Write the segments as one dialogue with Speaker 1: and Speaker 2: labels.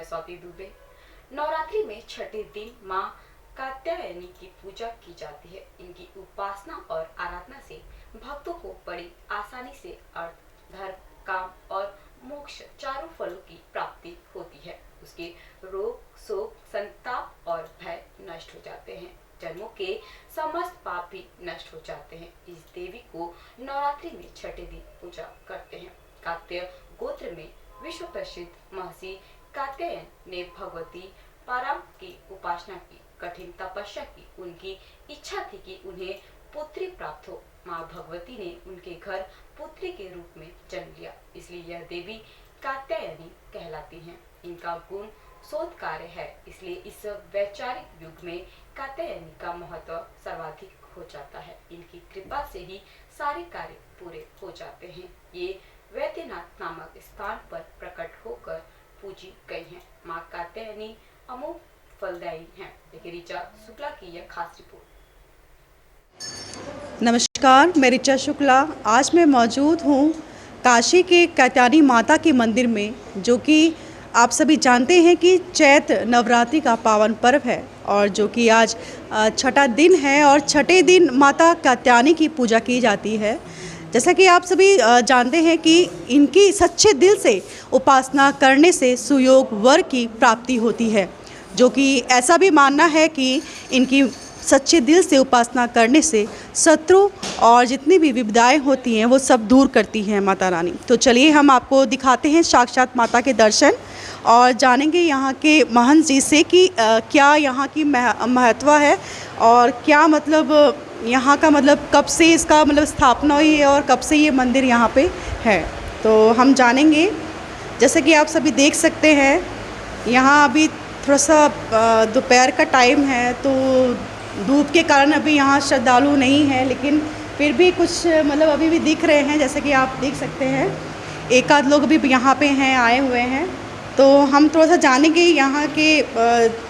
Speaker 1: स्वाति दुबे। नवरात्रि में छठे दिन मां कात्यायनी की पूजा की जाती है। इनकी उपासना और आराधना से भक्तों को बड़ी आसानी से अर्थ, धर्म, काम और मोक्ष चारों फलों की प्राप्ति होती है। उसके रोग, शोक, संताप और भय नष्ट हो जाते हैं। जन्मों के समस्त पाप भी नष्ट हो जाते हैं। इस देवी को नवरात्रि में छठे दिन पूजा करते हैं। कात्याय गोत्र में विश्व प्रसिद्ध महर्षि कात्यायन ने भगवती पाराम की उपासना की, कठिन तपस्या की। उनकी इच्छा थी कि उन्हें पुत्री प्राप्त हो। माँ भगवती ने उनके घर पुत्री के रूप में जन्म लिया, इसलिए यह देवी कात्यायनी कहलाती हैं। इनका गुण शोध कार्य है, इसलिए इस वैचारिक युग में कात्यायनी का महत्व सर्वाधिक हो जाता है। इनकी कृपा से ही सारे कार्य पूरे हो जाते हैं। ये वैद्यनाथ नामक स्थान पर प्रकट होकर पूजी गई हैं। माँ कात्यायनी अमोघ फलदायी हैं। देखिए ऋचा शुक्ला की यह खास रिपोर्ट।
Speaker 2: नमस्कार, मैं ऋचा शुक्ला। आज मैं मौजूद हूँ काशी के कात्यायनी माता के मंदिर में, जो कि आप सभी जानते हैं कि चैत्र नवरात्रि का पावन पर्व है और जो कि आज छठा दिन है और छठे दिन माता कात्यायनी की पूजा की जाती है। जैसा कि आप सभी जानते हैं कि इनकी सच्चे दिल से उपासना करने से सुयोग वर की प्राप्ति होती है, जो कि ऐसा भी मानना है कि इनकी सच्चे दिल से उपासना करने से शत्रु और जितनी भी विपदाएं होती हैं वो सब दूर करती हैं माता रानी। तो चलिए हम आपको दिखाते हैं साक्षात माता के दर्शन और जानेंगे यहाँ के महंत जी से कि क्या यहाँ की महत्व है और क्या मतलब यहाँ का मतलब कब से इसका मतलब स्थापना हुई है और कब से ये मंदिर यहाँ पे है। तो हम जानेंगे। जैसे कि आप सभी देख सकते हैं, यहाँ अभी थोड़ा सा दोपहर का टाइम है, तो धूप के कारण अभी यहाँ श्रद्धालु नहीं है, लेकिन फिर भी कुछ मतलब अभी भी दिख रहे हैं। जैसे कि आप देख सकते हैं, एक आध लोग भी यहाँ पे हैं, आए हुए हैं। तो हम थोड़ा सा जानेंगे यहाँ के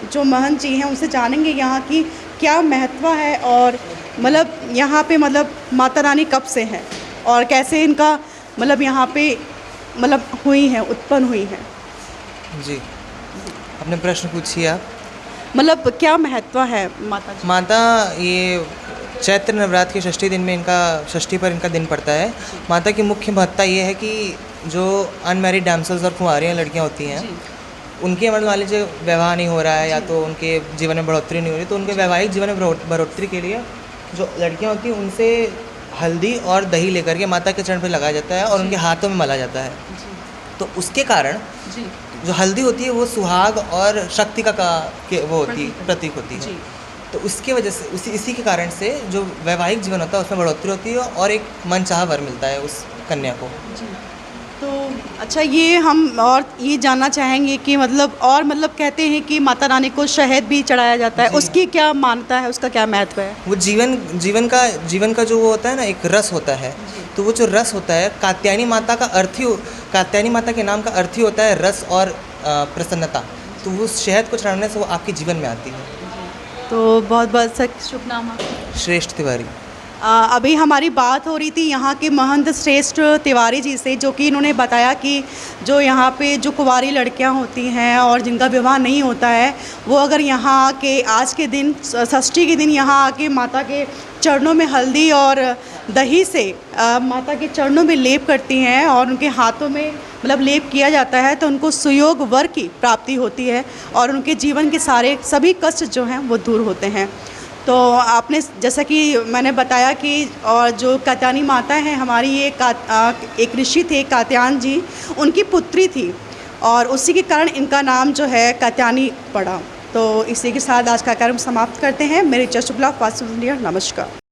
Speaker 2: जो महंत जी हैं उनसे जानेंगे यहाँ की क्या महत्व है और मतलब यहाँ पे मतलब माता रानी कब से है और कैसे इनका मतलब यहाँ पे मतलब हुई है, उत्पन्न हुई है।
Speaker 3: जी, अपने प्रश्न पूछिए आप।
Speaker 2: मतलब क्या महत्व है माता जी?
Speaker 3: माता ये चैत्र नवरात्र के षष्ठी दिन में इनका षष्ठी पर इनका दिन पड़ता है। माता की मुख्य महत्ता ये है कि जो अनमैरिड डैमसल्स और कुंवारियाँ लड़कियाँ होती हैं, उनके मतलब मान लीजिए विवाह नहीं हो रहा है या तो उनके जीवन में बढ़ोतरी नहीं हो रही, तो उनके वैवाहिक जीवन में बढ़ोतरी के लिए जो लड़कियाँ होती हैं उनसे हल्दी और दही लेकर के माता के चरण पर लगाया जाता है और उनके हाथों में मला जाता है। तो उसके कारण जो हल्दी होती है वो सुहाग और शक्ति का वो होती है, प्रतीक होती है। तो उसकी वजह से इसी के कारण से जो वैवाहिक जीवन होता है उसमें बढ़ोतरी होती है और एक मनचाहा वर मिलता है उस कन्या को।
Speaker 2: तो अच्छा, ये हम और ये जानना चाहेंगे कि मतलब और मतलब कहते हैं कि माता रानी को शहद भी चढ़ाया जाता है, उसकी क्या मान्यता है, उसका क्या महत्व है?
Speaker 3: वो जीवन का जो वो होता है ना, एक रस होता है। तो वो जो रस होता है, कात्यायनी माता का अर्थ ही, कात्यायनी माता के नाम का अर्थ ही होता है रस और प्रसन्नता। तो वो शहद को चढ़ाने से वो आपके जीवन में आती है।
Speaker 2: तो बहुत बहुत शुभ नाम।
Speaker 3: श्रेष्ठ तिवारी।
Speaker 2: अभी हमारी बात हो रही थी यहाँ के महंत श्रेष्ठ तिवारी जी से, जो कि इन्होंने बताया कि जो यहाँ पे जो कुंवारी लड़कियाँ होती हैं और जिनका विवाह नहीं होता है, वो अगर यहाँ आके आज के दिन षष्ठी के दिन यहाँ आके माता के चरणों में हल्दी और दही से माता के चरणों में लेप करती हैं और उनके हाथों में मतलब लेप किया जाता है, तो उनको सुयोग वर की प्राप्ति होती है और उनके जीवन के सभी कष्ट जो हैं वो दूर होते हैं। तो आपने जैसा कि मैंने बताया कि और जो कात्यायनी माता हैं हमारी, ये एक ऋषि थे कात्यायन जी, उनकी पुत्री थी और उसी के कारण इनका नाम जो है कात्यायनी पड़ा। तो इसी के साथ आज का कार्यक्रम समाप्त करते हैं। मैं ऋचा शुक्ला, फास्ट इंडिया। नमस्कार।